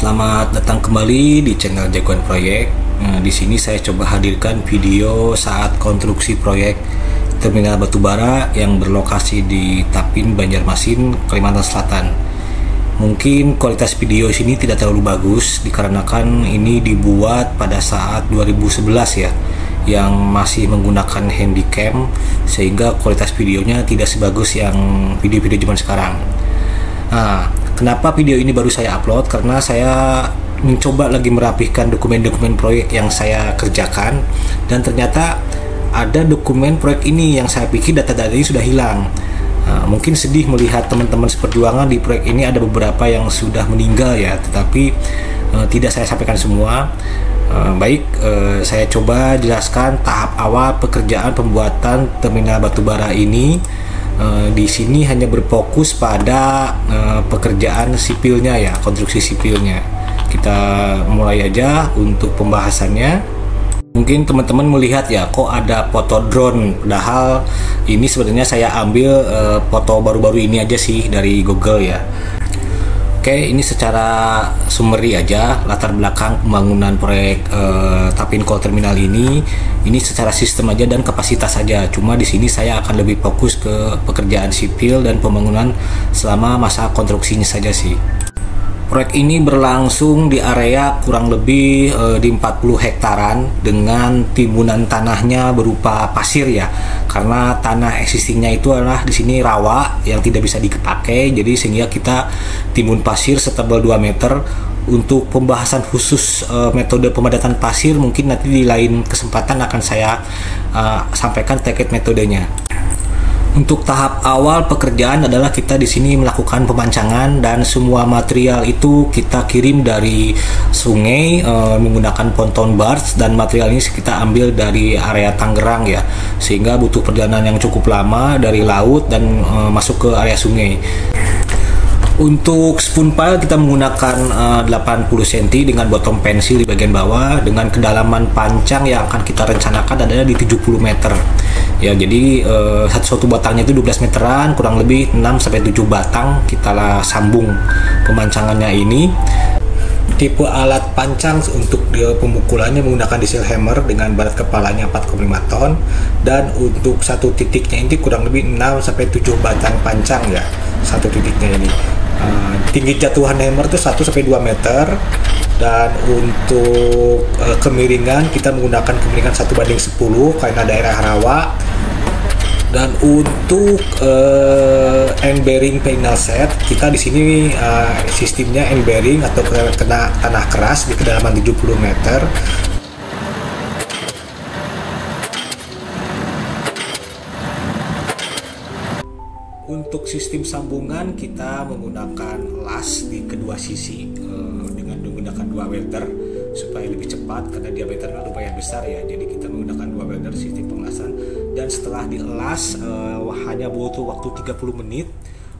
Selamat datang kembali di channel Jagoan Proyek. Di sini saya coba hadirkan video saat konstruksi proyek terminal batubara yang berlokasi di Tapin, Banjarmasin, Kalimantan Selatan. Mungkin kualitas video sini tidak terlalu bagus dikarenakan ini dibuat pada saat 2011 ya, yang masih menggunakan handycam, sehingga kualitas videonya tidak sebagus yang video-video zaman sekarang. Nah, kenapa video ini baru saya upload? Karena saya mencoba lagi merapihkan dokumen-dokumen proyek yang saya kerjakan, dan ternyata ada dokumen proyek ini yang saya pikir data-data ini sudah hilang. Mungkin sedih melihat teman-teman seperjuangan di proyek ini ada beberapa yang sudah meninggal ya, tetapi tidak saya sampaikan semua. Saya coba jelaskan tahap awal pekerjaan pembuatan terminal batubara ini. Di sini hanya berfokus pada pekerjaan sipilnya ya, konstruksi sipilnya. Kita mulai aja untuk pembahasannya. Mungkin teman-teman melihat ya, kok ada foto drone, padahal ini sebenarnya saya ambil foto baru-baru ini aja sih dari Google ya. Oke, ini secara summary aja latar belakang pembangunan proyek Tapin Coal Terminal ini secara sistem aja dan kapasitas saja. Cuma di sini saya akan lebih fokus ke pekerjaan sipil dan pembangunan selama masa konstruksinya saja sih. Proyek ini berlangsung di area kurang lebih di 40 hektaran dengan timbunan tanahnya berupa pasir ya. Karena tanah existingnya itu adalah di sini rawa yang tidak bisa dipakai, jadi sehingga kita timbun pasir setebal 2 meter. Untuk pembahasan khusus metode pemadatan pasir mungkin nanti di lain kesempatan akan saya sampaikan terkait metodenya. Untuk tahap awal pekerjaan adalah kita di sini melakukan pemancangan, dan semua material itu kita kirim dari sungai menggunakan ponton barge, dan material ini kita ambil dari area Tangerang ya, sehingga butuh perjalanan yang cukup lama dari laut dan masuk ke area sungai. Untuk spoon pile kita menggunakan 80 cm dengan bottom pensil di bagian bawah, dengan kedalaman pancang yang akan kita rencanakan adalah di 70 meter. Ya, jadi satu batangnya itu 12 meteran, kurang lebih 6-7 batang kita sambung pemancangannya ini. Tipe alat pancang untuk pemukulannya menggunakan diesel hammer dengan berat kepalanya 4,5 ton, dan untuk satu titiknya ini kurang lebih 6-7 batang pancang ya, satu titiknya ini. Tinggi jatuhan hammer itu 1-2 meter, dan untuk kemiringan kita menggunakan kemiringan 1/10 karena daerah rawa. Dan untuk end bearing panel set kita di sini sistemnya end bearing atau kena tanah keras di kedalaman 70 meter. Untuk sistem sambungan kita menggunakan las di kedua sisi dengan menggunakan 2 welder supaya lebih cepat, karena diameternya lumayan besar ya, jadi kita menggunakan 2 welder sistem pengelasan. Dan setelah dielas hanya butuh waktu 30 menit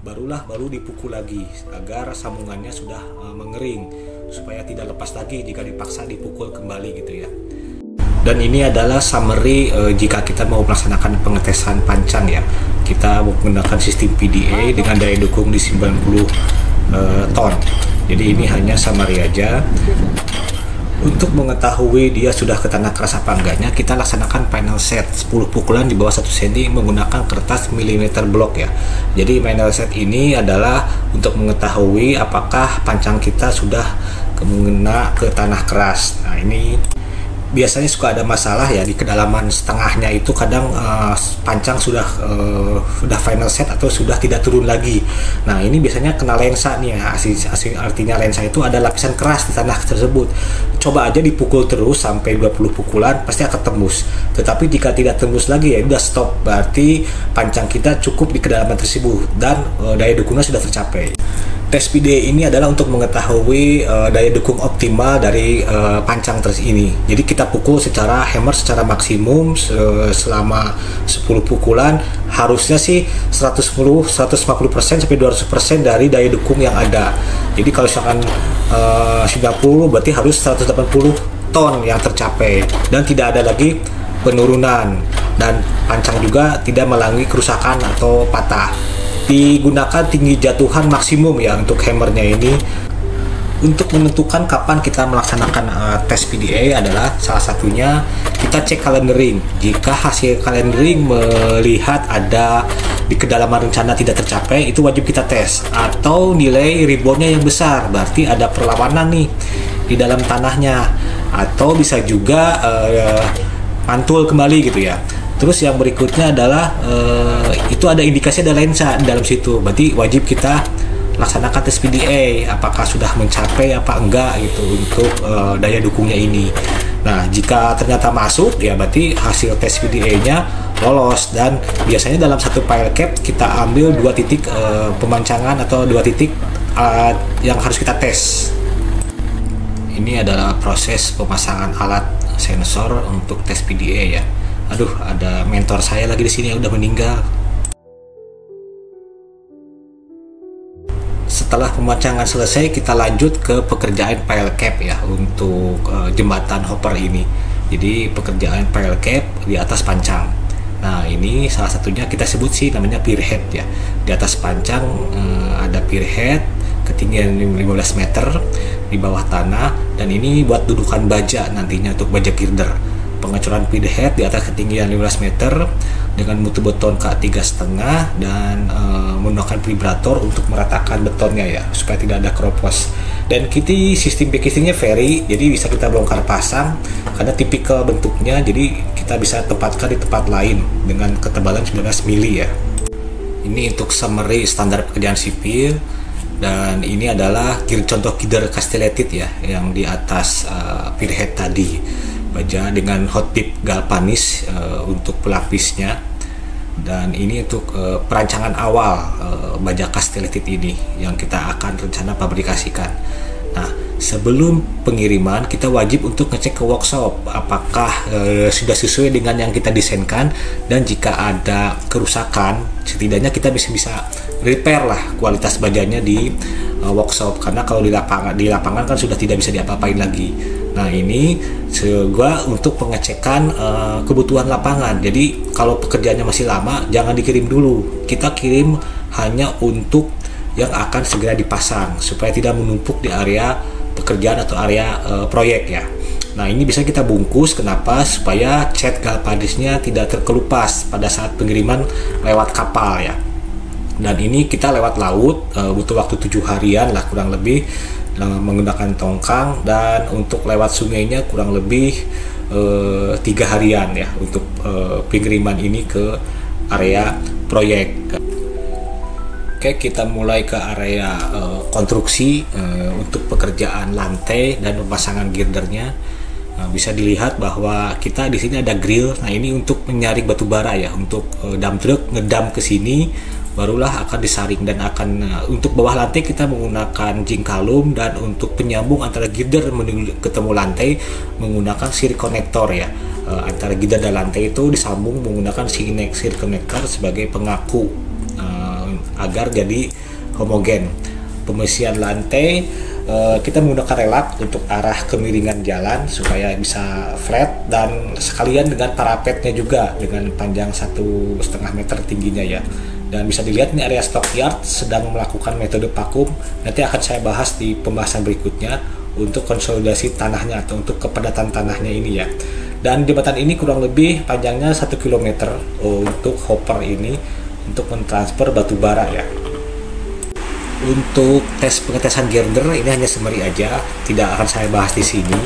baru dipukul lagi agar sambungannya sudah mengering, supaya tidak lepas lagi jika dipaksa dipukul kembali gitu ya. Dan ini adalah summary jika kita mau melaksanakan pengetesan pancang ya. Kita menggunakan sistem PDA dengan daya dukung di 90 ton. Jadi ini hanya summary aja. Untuk mengetahui dia sudah ke tanah keras apa enggaknya, kita laksanakan panel set 10 pukulan di bawah 1 cm menggunakan kertas milimeter block ya. Jadi panel set ini adalah untuk mengetahui apakah pancang kita sudah kena ke tanah keras. Nah, ini biasanya suka ada masalah ya di kedalaman setengahnya itu, kadang pancang sudah final set atau sudah tidak turun lagi. Nah, ini biasanya kena lensa nih ya, artinya lensa itu ada lapisan keras di tanah tersebut. Coba aja dipukul terus sampai 20 pukulan, pasti akan tembus. Tetapi jika tidak tembus lagi ya udah stop, berarti pancang kita cukup di kedalaman tersebut dan daya dukungnya sudah tercapai. Tes PDA ini adalah untuk mengetahui daya dukung optimal dari pancang ini. Jadi kita pukul secara hammer secara maksimum selama 10 pukulan, harusnya sih 150% sampai 200% dari daya dukung yang ada. Jadi kalau misalkan 90 berarti harus 180 ton yang tercapai, dan tidak ada lagi penurunan, dan pancang juga tidak mengalami kerusakan atau patah. Digunakan tinggi jatuhan maksimum ya untuk hammernya ini. Untuk menentukan kapan kita melaksanakan tes PDA adalah salah satunya kita cek calendering. Jika hasil calendering melihat ada di kedalaman rencana tidak tercapai, itu wajib kita tes. Atau nilai reboundnya yang besar, berarti ada perlawanan nih di dalam tanahnya. Atau bisa juga mantul kembali gitu ya. Terus yang berikutnya adalah itu ada indikasi ada lensa di dalam situ, berarti wajib kita laksanakan tes PDA apakah sudah mencapai apa enggak gitu untuk daya dukungnya ini. Nah, jika ternyata masuk ya berarti hasil tes PDA-nya lolos, dan biasanya dalam satu file cap kita ambil 2 titik pemancangan atau 2 titik yang harus kita tes. Ini adalah proses pemasangan alat sensor untuk tes PDA ya. Aduh, ada mentor saya lagi di sini yang udah meninggal. Setelah pemacangan selesai, kita lanjut ke pekerjaan pile cap ya untuk jembatan hopper ini. Jadi pekerjaan pile cap di atas pancang. Nah, ini salah satunya kita sebut sih namanya pier head ya. Di atas pancang ada pier head ketinggian 15 meter di bawah tanah, dan ini buat dudukan baja nantinya untuk baja girder. Pengecoran pier head di atas ketinggian 15 meter dengan mutu beton K3,5 dan menggunakan vibrator untuk meratakan betonnya ya supaya tidak ada keropos. Dan sistem packagingnya very, jadi bisa kita bongkar pasang karena tipikal bentuknya, jadi kita bisa tempatkan di tempat lain dengan ketebalan 19 mili ya. Ini untuk summary standar pekerjaan sipil, dan ini adalah contoh girder castellated ya yang di atas pier head tadi, baja dengan hot dip galvanis untuk pelapisnya. Dan ini untuk perancangan awal baja castellated ini yang kita akan rencana pabrikasikan. Nah, sebelum pengiriman kita wajib untuk ngecek ke workshop apakah sudah sesuai dengan yang kita desainkan, dan jika ada kerusakan setidaknya kita bisa repair lah kualitas bajanya di workshop, karena kalau di lapangan kan sudah tidak bisa diapa-apain lagi. Nah, ini juga untuk pengecekan kebutuhan lapangan. Jadi kalau pekerjaannya masih lama jangan dikirim dulu, kita kirim hanya untuk yang akan segera dipasang supaya tidak menumpuk di area pekerjaan atau area proyek ya. Nah, ini bisa kita bungkus, kenapa? Supaya cat galvanisnya tidak terkelupas pada saat pengiriman lewat kapal ya. Dan ini kita lewat laut, butuh waktu 7 harian lah kurang lebih menggunakan tongkang, dan untuk lewat sungainya kurang lebih 3 harian ya untuk pengiriman ini ke area proyek. Oke, kita mulai ke area konstruksi untuk pekerjaan lantai dan pemasangan girdernya. Bisa dilihat bahwa kita di sini ada grill. Nah, ini untuk menyaring batu bara ya, untuk dump truck ngedam ke sini barulah akan disaring, dan akan untuk bawah lantai kita menggunakan jingkalum, dan untuk penyambung antara girder menuju ketemu lantai menggunakan siri konektor ya. Antara girder dan lantai itu disambung menggunakan siri konektor sebagai pengaku agar jadi homogen. Pemesian lantai kita menggunakan relap untuk arah kemiringan jalan supaya bisa flat, dan sekalian dengan parapetnya juga dengan panjang 1,5 meter tingginya ya. Dan bisa dilihat ini area stockyard sedang melakukan metode vakum. Nanti akan saya bahas di pembahasan berikutnya untuk konsolidasi tanahnya atau untuk kepadatan tanahnya ini ya. Dan jembatan ini kurang lebih panjangnya 1 km untuk hopper ini untuk mentransfer batu bara ya. Untuk pengetesan girder ini hanya summary aja, tidak akan saya bahas di sini.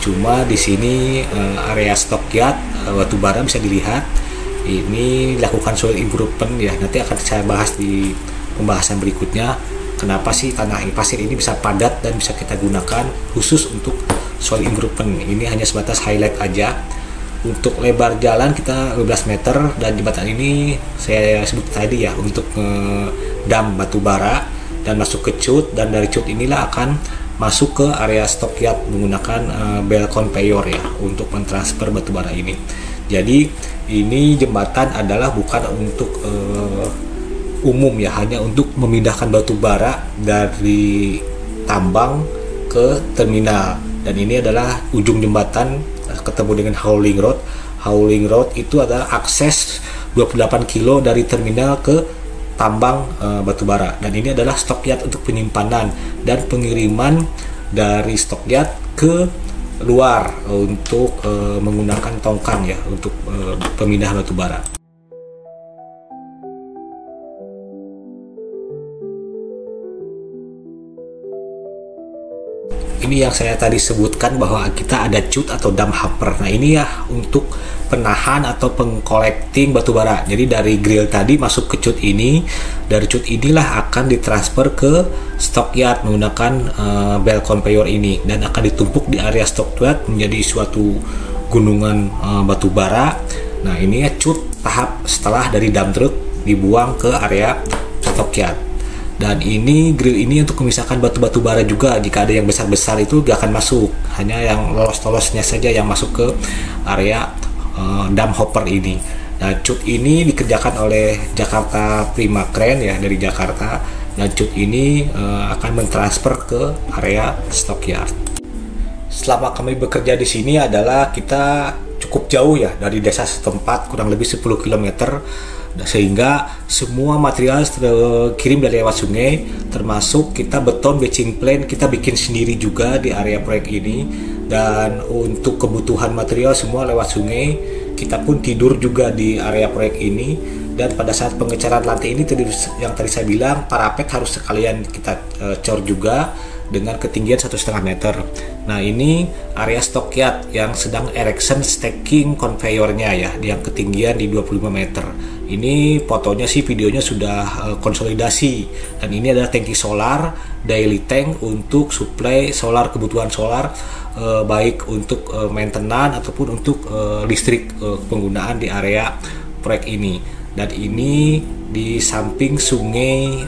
Cuma di sini area stockyard batu bara bisa dilihat. Ini dilakukan soil improvement ya, nanti akan saya bahas di pembahasan berikutnya. Kenapa sih tanah pasir ini bisa padat dan bisa kita gunakan khusus untuk soil improvement. Ini hanya sebatas highlight aja. Untuk lebar jalan kita 15 meter, dan jembatan ini saya sebut tadi ya untuk dam batu bara dan masuk ke cut, dan dari cut inilah akan masuk ke area stockyard menggunakan bell conveyor ya untuk mentransfer batu bara ini. Jadi ini jembatan adalah bukan untuk umum ya, hanya untuk memindahkan batu bara dari tambang ke terminal. Dan ini adalah ujung jembatan ketemu dengan hauling road. Hauling road itu adalah akses 28 kilo dari terminal ke tambang batu bara, dan ini adalah stockyard untuk penyimpanan dan pengiriman dari stockyard ke luar untuk menggunakan tongkang ya untuk pemindahan batu bara. Ini yang saya tadi sebutkan bahwa kita ada chute atau dump hopper. Nah ini ya untuk penahan atau pengkolekting batu bara. Jadi dari grill tadi masuk ke chute ini, dari chute inilah akan ditransfer ke stockyard menggunakan belt conveyor ini, dan akan ditumpuk di area stockyard menjadi suatu gunungan batu bara. Nah ini ya chute tahap setelah dari dump truck dibuang ke area stockyard. Dan ini grill ini untuk memisahkan batu-batu bara juga. Jika ada yang besar-besar itu gak akan masuk, hanya yang lolos-lolosnya saja yang masuk ke area dump hopper ini. Nah chute ini dikerjakan oleh Jakarta Prima Crane ya dari Jakarta, dan chute ini akan mentransfer ke area stockyard. Selama kami bekerja di sini adalah kita cukup jauh ya dari desa setempat, kurang lebih 10 km, sehingga semua material terkirim dari lewat sungai, termasuk kita beton batching plan kita bikin sendiri juga di area proyek ini. Dan untuk kebutuhan material semua lewat sungai, kita pun tidur juga di area proyek ini. Dan pada saat pengecaran lantai ini yang tadi saya bilang, parapet harus sekalian kita cor juga dengan ketinggian 1,5 meter. Nah ini area stockyard yang sedang erection stacking conveyornya ya, yang ketinggian di 25 meter. Ini fotonya sih, videonya sudah konsolidasi. Dan ini adalah tangki solar, daily tank untuk suplai solar, kebutuhan solar baik untuk maintenance ataupun untuk listrik penggunaan di area proyek ini. Dan ini di samping sungai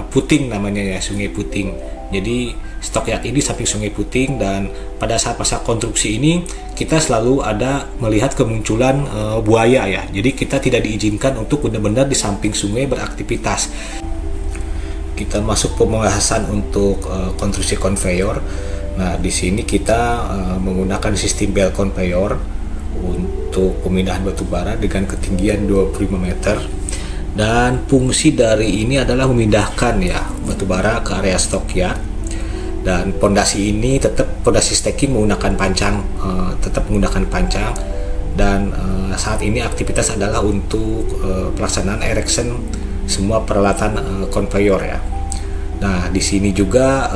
Puting namanya ya, sungai Puting. Jadi stockyard ini samping sungai Puting, dan pada saat masa konstruksi ini kita selalu ada melihat kemunculan buaya ya. Jadi kita tidak diizinkan untuk benar-benar di samping sungai beraktivitas. Kita masuk pembahasan untuk konstruksi conveyor. Nah di sini kita menggunakan sistem belt conveyor untuk pemindahan batu bara dengan ketinggian 25 meter. Dan fungsi dari ini adalah memindahkan ya batu bara ke area stockyard. Dan pondasi ini tetap pondasi stacking menggunakan pancang, tetap menggunakan pancang. Dan saat ini aktivitas adalah untuk pelaksanaan erection semua peralatan conveyor ya. Nah di sini juga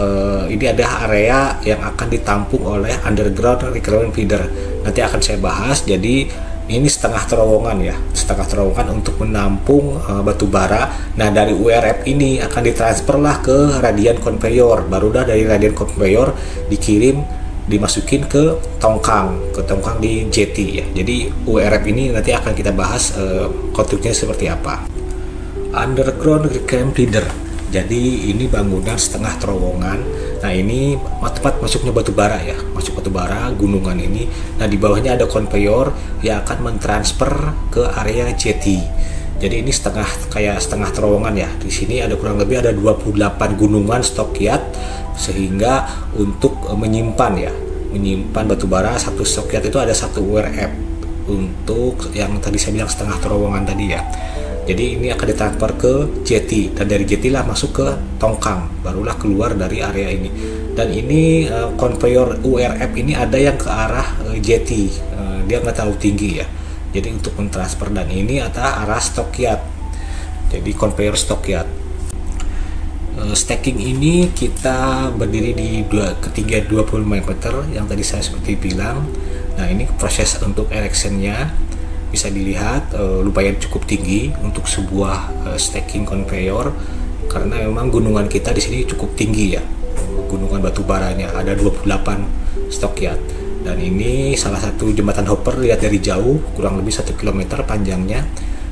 ini ada area yang akan ditampung oleh underground recurrent feeder. Nanti akan saya bahas. Jadi ini setengah terowongan ya, setengah terowongan untuk menampung batu bara. Nah dari URF ini akan ditransfer lah ke radian conveyor, barulah dari radian conveyor dikirim, dimasukin ke tongkang di jetty ya. Jadi URF ini nanti akan kita bahas konstruksinya seperti apa. Underground recurrent feeder. Jadi ini bangunan setengah terowongan. Nah ini tempat masuknya batu bara ya, masuk batu bara gunungan ini. Nah di bawahnya ada conveyor yang akan mentransfer ke area jetty. Jadi ini kayak setengah terowongan ya. Di sini ada kurang lebih ada 28 gunungan stockyard, sehingga untuk menyimpan batu bara, satu stockyard itu ada satu URF untuk yang tadi saya bilang setengah terowongan tadi ya. Jadi ini akan ditransfer ke jetty, dan dari jetty lah masuk ke tongkang, barulah keluar dari area ini. Dan ini conveyor URF ini ada yang ke arah jetty, dia nggak terlalu tinggi ya. Jadi untuk mentransfer, dan ini adalah arah stockyard. Jadi conveyor stockyard. Stacking ini kita berdiri di ketinggian 25 meter yang tadi saya seperti bilang. Nah ini proses untuk erectionnya bisa dilihat lumayan cukup tinggi untuk sebuah stacking conveyor, karena memang gunungan kita di sini cukup tinggi ya. Gunungan batu baranya ada 28 stockyard. Dan ini salah satu jembatan hopper, lihat dari jauh kurang lebih 1 km panjangnya,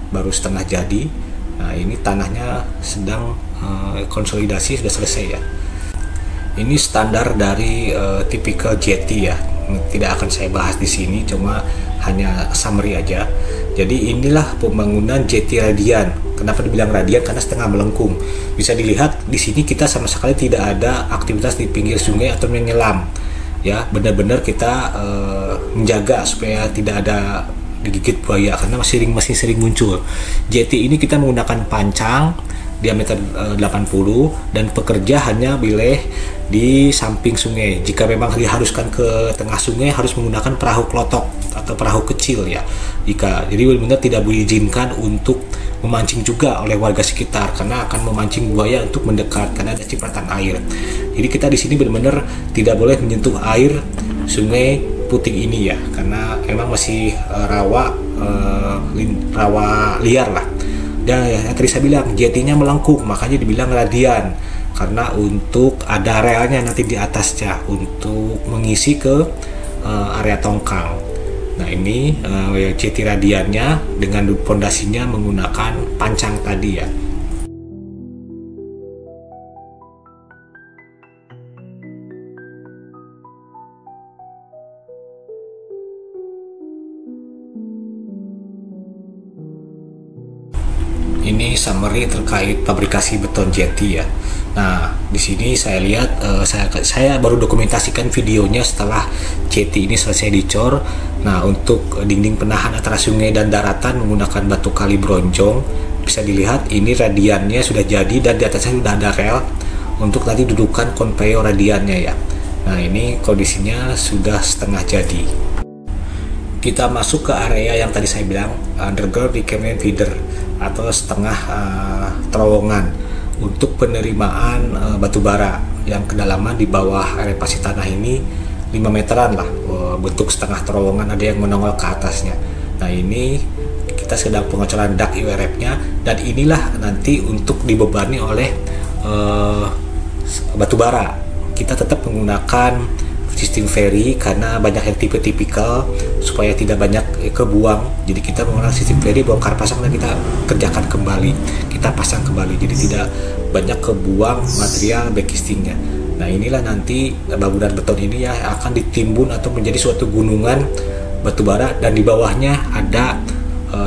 baru setengah jadi. Nah ini tanahnya sedang konsolidasi, sudah selesai ya. Ini standar dari typical jetty ya, tidak akan saya bahas di sini, cuma hanya summary aja. Jadi inilah pembangunan jetty radian. Kenapa dibilang radian? Karena setengah melengkung. Bisa dilihat di sini kita sama sekali tidak ada aktivitas di pinggir sungai atau menyelam. Ya, benar-benar kita menjaga supaya tidak ada digigit buaya, karena masih sering muncul. Jetty ini kita menggunakan pancang diameter 80 dan pekerja hanya boleh di samping sungai. Jika memang diharuskan ke tengah sungai harus menggunakan perahu klotok atau perahu kecil ya. Jadi benar-benar tidak diizinkan untuk memancing juga oleh warga sekitar karena akan memancing buaya untuk mendekat karena ada cipratan air. Jadi kita di sini benar-benar tidak boleh menyentuh air sungai Puting ini ya, karena emang masih rawa liar lah. Dan yang tadi saya bilang jetinya melengkung, makanya dibilang radian karena untuk ada relnya nanti di atasnya untuk mengisi ke area tongkang. Nah ini jeti radiannya dengan pondasinya menggunakan pancang tadi ya. Ini summary terkait fabrikasi beton jeti ya. Nah, di sini saya lihat saya baru dokumentasikan videonya setelah jeti ini selesai dicor. Nah, untuk dinding penahan antara sungai dan daratan menggunakan batu kali bronjong, bisa dilihat ini radiannya sudah jadi dan di atasnya sudah ada rel untuk nanti dudukan konveyor radiannya ya. Nah, ini kondisinya sudah setengah jadi. Kita masuk ke area yang tadi saya bilang underground reclaimed feeder atau setengah terowongan untuk penerimaan batu bara yang kedalaman di bawah elevasi tanah ini 5 meteran lah, bentuk setengah terowongan ada yang menongol ke atasnya. Nah ini kita sedang pengecoran dak URF-nya dan inilah nanti untuk dibebani oleh batu bara. Kita tetap menggunakan sistem ferry karena banyak yang tipe tipikal supaya tidak banyak kebuang, jadi kita menggunakan sistem ferry bongkar pasang dan kita kerjakan kembali, kita pasang kembali, jadi tidak banyak kebuang material backcastingnya. Nah inilah nanti bangunan beton ini ya akan ditimbun atau menjadi suatu gunungan batu bara dan di bawahnya ada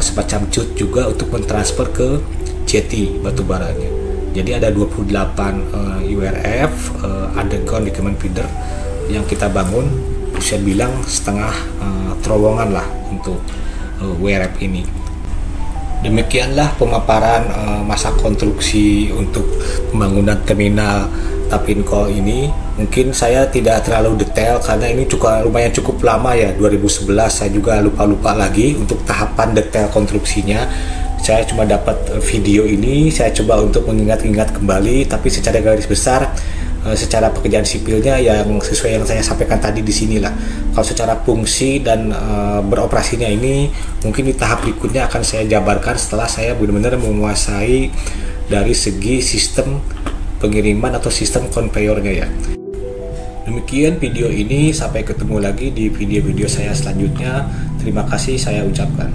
semacam cut juga untuk mentransfer ke jeti batu baranya. Jadi ada 28 URF underground reclaimed feeder yang kita bangun, bisa bilang setengah terowongan lah untuk WRF ini. Demikianlah pemaparan masa konstruksi untuk pembangunan terminal Tapinkol ini. Mungkin saya tidak terlalu detail karena ini lumayan cukup lama ya, 2011 saya juga lupa lagi untuk tahapan detail konstruksinya. Saya cuma dapat video ini, saya coba untuk mengingat-ingat kembali, tapi secara garis besar secara pekerjaan sipilnya yang sesuai yang saya sampaikan tadi di sinilah. Kalau secara fungsi dan beroperasinya ini mungkin di tahap berikutnya akan saya jabarkan setelah saya benar-benar menguasai dari segi sistem pengiriman atau sistem konveyornya ya. Demikian video ini, sampai ketemu lagi di video-video saya selanjutnya. Terima kasih saya ucapkan.